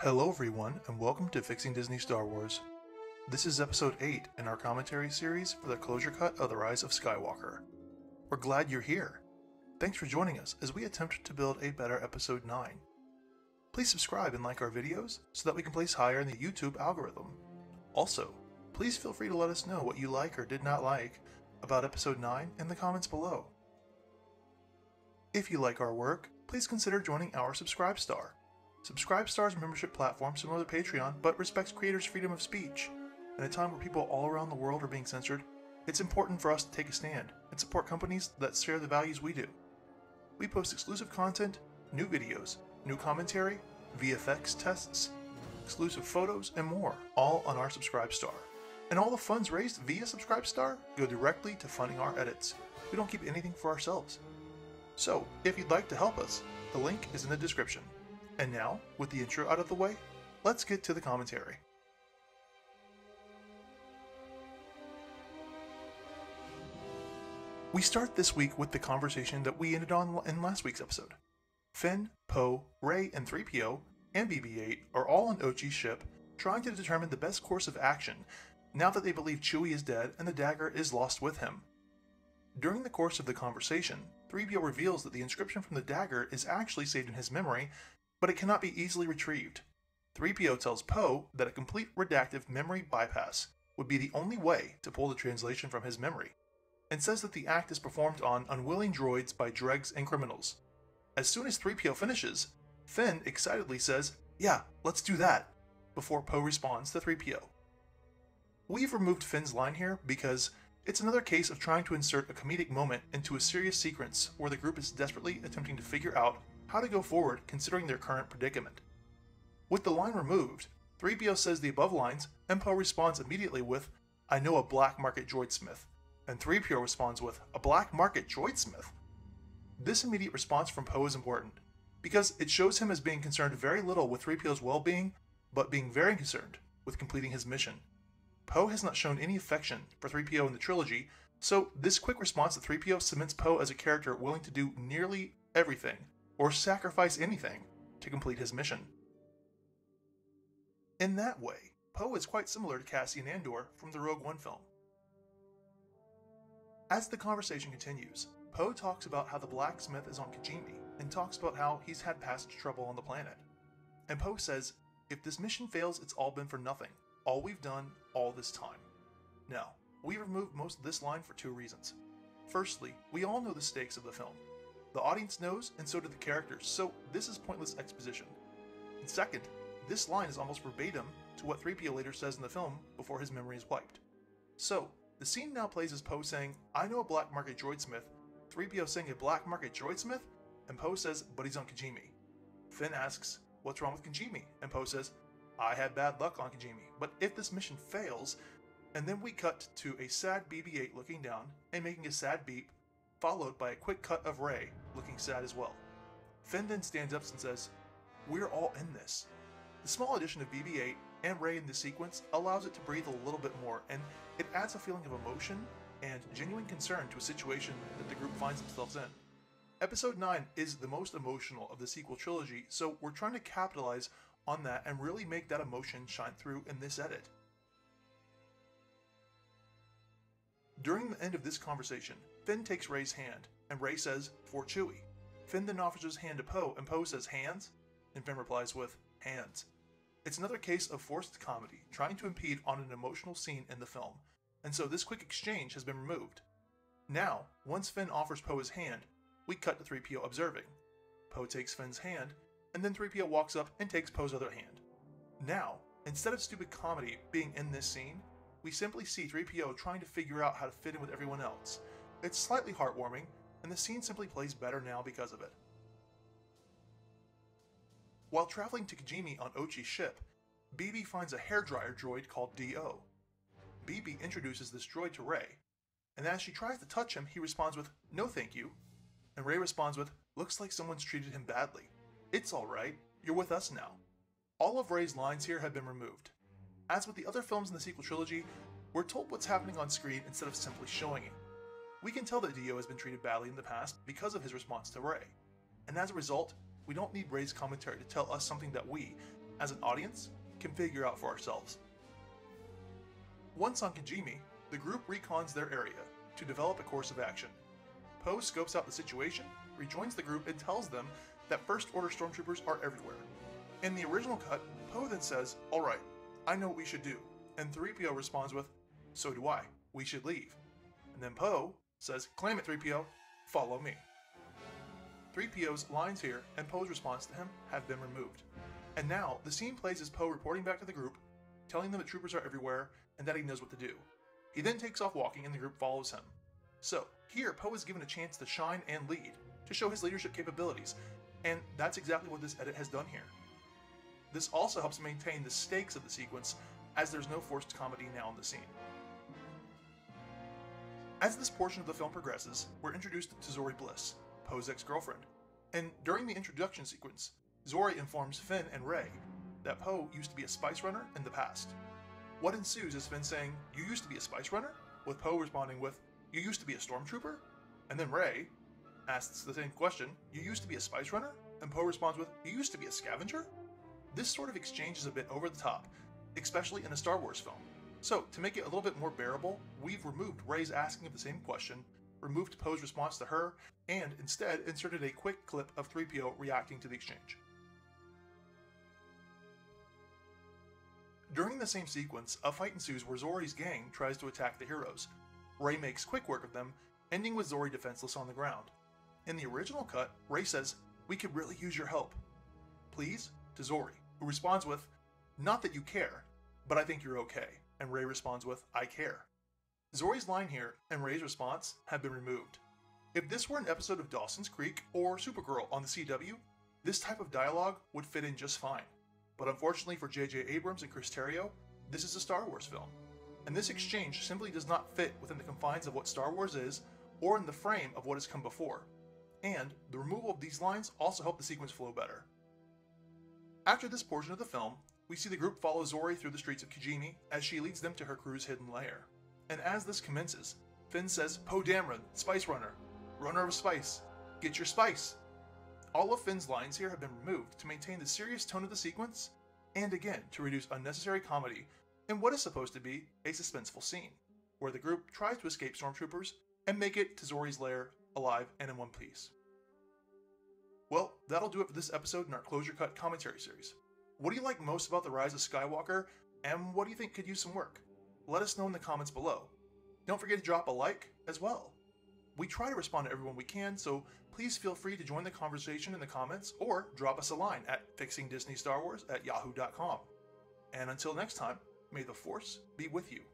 Hello everyone, and welcome to Fixing Disney Star Wars. This is episode 8 in our commentary series for the closure cut of the Rise of Skywalker. We're glad you're here. Thanks for joining us as we attempt to build a better episode 9. Please subscribe and like our videos so that we can place higher in the YouTube algorithm. Also, please feel free to let us know what you like or did not like about episode 9 in the comments below. If you like our work, please consider joining our Subscribe Star. Subscribe Star's membership platform similar to Patreon, but respects creators' freedom of speech. In a time where people all around the world are being censored, it's important for us to take a stand and support companies that share the values we do. We post exclusive content, new videos, new commentary, VFX tests, exclusive photos, and more, all on our Subscribe Star. And all the funds raised via Subscribe Star go directly to funding our edits. We don't keep anything for ourselves. So, if you'd like to help us, the link is in the description. And now, with the intro out of the way, let's get to the commentary. We start this week with the conversation that we ended on in last week's episode. Finn, Poe, Rey, and 3PO, and BB-8 are all on Ochi's ship, trying to determine the best course of action, now that they believe Chewie is dead and the dagger is lost with him. During the course of the conversation, 3PO reveals that the inscription from the dagger is actually saved in his memory, but it cannot be easily retrieved. 3PO tells Poe that a complete redactive memory bypass would be the only way to pull the translation from his memory, and says that the act is performed on unwilling droids by dregs and criminals. As soon as 3PO finishes, Finn excitedly says, "Yeah, let's do that," before Poe responds to 3PO. We've removed Finn's line here because it's another case of trying to insert a comedic moment into a serious sequence where the group is desperately attempting to figure out how to go forward considering their current predicament. With the line removed, 3PO says the above lines, and Poe responds immediately with, "I know a black market droidsmith," and 3PO responds with, "A black market droidsmith?" This immediate response from Poe is important, because it shows him as being concerned very little with 3PO's well-being, but being very concerned with completing his mission. Poe has not shown any affection for 3PO in the trilogy, so this quick response to 3PO cements Poe as a character willing to do nearly everything, or sacrifice anything, to complete his mission. In that way, Poe is quite similar to Cassian Andor from the Rogue One film. As the conversation continues, Poe talks about how the blacksmith is on Kijimi, and talks about how he's had past trouble on the planet. And Poe says, "If this mission fails, it's all been for nothing. All we've done all this time." Now, we removed most of this line for two reasons. Firstly, we all know the stakes of the film. The audience knows, and so do the characters, so this is pointless exposition. And second, this line is almost verbatim to what 3PO later says in the film before his memory is wiped. So, the scene now plays as Poe saying, "I know a black market droidsmith," 3PO saying a black market droidsmith, and Poe says, "But he's on Kijimi." Finn asks, "What's wrong with Kijimi?" and Poe says, "I had bad luck on Kijimi, but if this mission fails," and then we cut to a sad BB-8 looking down and making a sad beep, followed by a quick cut of Rey, looking sad as well. Finn then stands up and says, "We're all in this." The small addition of BB-8 and Rey in this sequence allows it to breathe a little bit more, and it adds a feeling of emotion and genuine concern to a situation that the group finds themselves in. Episode 9 is the most emotional of the sequel trilogy, so we're trying to capitalize on that and really make that emotion shine through in this edit. During the end of this conversation, Finn takes Rey's hand, and Rey says, "For Chewie." Finn then offers his hand to Poe, and Poe says, "Hands?" and Finn replies with, "Hands." It's another case of forced comedy, trying to impede on an emotional scene in the film, and so this quick exchange has been removed. Now, once Finn offers Poe his hand, we cut to 3PO observing. Poe takes Finn's hand, and then 3PO walks up and takes Poe's other hand. Now, instead of stupid comedy being in this scene, we simply see 3PO trying to figure out how to fit in with everyone else. It's slightly heartwarming, and the scene simply plays better now because of it. While traveling to Kijimi on Ochi's ship, BB finds a hairdryer droid called D.O. BB introduces this droid to Rey, and as she tries to touch him, he responds with, "No thank you," and Rey responds with, "Looks like someone's treated him badly. It's alright, you're with us now." All of Rey's lines here have been removed. As with the other films in the sequel trilogy, we're told what's happening on screen instead of simply showing it. We can tell that D.O. has been treated badly in the past because of his response to Rey, and as a result, we don't need Rey's commentary to tell us something that we, as an audience, can figure out for ourselves. Once on Kijimi, the group recons their area to develop a course of action. Poe scopes out the situation, rejoins the group, and tells them that First Order stormtroopers are everywhere. In the original cut, Poe then says, "Alright, I know what we should do," and 3PO responds with, "So do I, we should leave." And then Poe says, "Claim it, 3PO, follow me." 3PO's lines here and Poe's response to him have been removed. And now, the scene plays as Poe reporting back to the group, telling them that troopers are everywhere and that he knows what to do. He then takes off walking and the group follows him. So, here Poe is given a chance to shine and lead, to show his leadership capabilities, and that's exactly what this edit has done here. This also helps maintain the stakes of the sequence, as there's no forced comedy now in the scene. As this portion of the film progresses, we're introduced to Zorii Bliss, Poe's ex-girlfriend, and during the introduction sequence, Zorii informs Finn and Rey that Poe used to be a spice runner in the past. What ensues is Finn saying, "You used to be a spice runner?" with Poe responding with, "You used to be a stormtrooper?" And then Rey asks the same question, "You used to be a spice runner?" And Poe responds with, "You used to be a scavenger?" This sort of exchange is a bit over the top, especially in a Star Wars film. So, to make it a little bit more bearable, we've removed Rey's asking of the same question, removed Poe's response to her, and instead inserted a quick clip of 3PO reacting to the exchange. During the same sequence, a fight ensues where Zori's gang tries to attack the heroes. Rey makes quick work of them, ending with Zorii defenseless on the ground. In the original cut, Rey says, "We could really use your help. Please?" to Zorii, who responds with, "Not that you care, but I think you're okay." And Rey responds with, "I care." Zori's line here and Rey's response have been removed. If this were an episode of Dawson's Creek or Supergirl on the CW, this type of dialogue would fit in just fine. But unfortunately for J.J. Abrams and Chris Terrio, this is a Star Wars film, and this exchange simply does not fit within the confines of what Star Wars is, or in the frame of what has come before. And the removal of these lines also helped the sequence flow better. After this portion of the film, we see the group follow Zorii through the streets of Kijimi as she leads them to her crew's hidden lair. And as this commences, Finn says, "Poe Dameron, Spice Runner, runner of spice, get your spice." All of Finn's lines here have been removed to maintain the serious tone of the sequence, and again to reduce unnecessary comedy in what is supposed to be a suspenseful scene, where the group tries to escape stormtroopers and make it to Zori's lair alive and in one piece. Well, that'll do it for this episode in our Closure Cut commentary series. What do you like most about the Rise of Skywalker, and what do you think could use some work? Let us know in the comments below. Don't forget to drop a like as well. We try to respond to everyone we can, so please feel free to join the conversation in the comments or drop us a line at fixingdisneystarwars@yahoo.com. And until next time, may the Force be with you.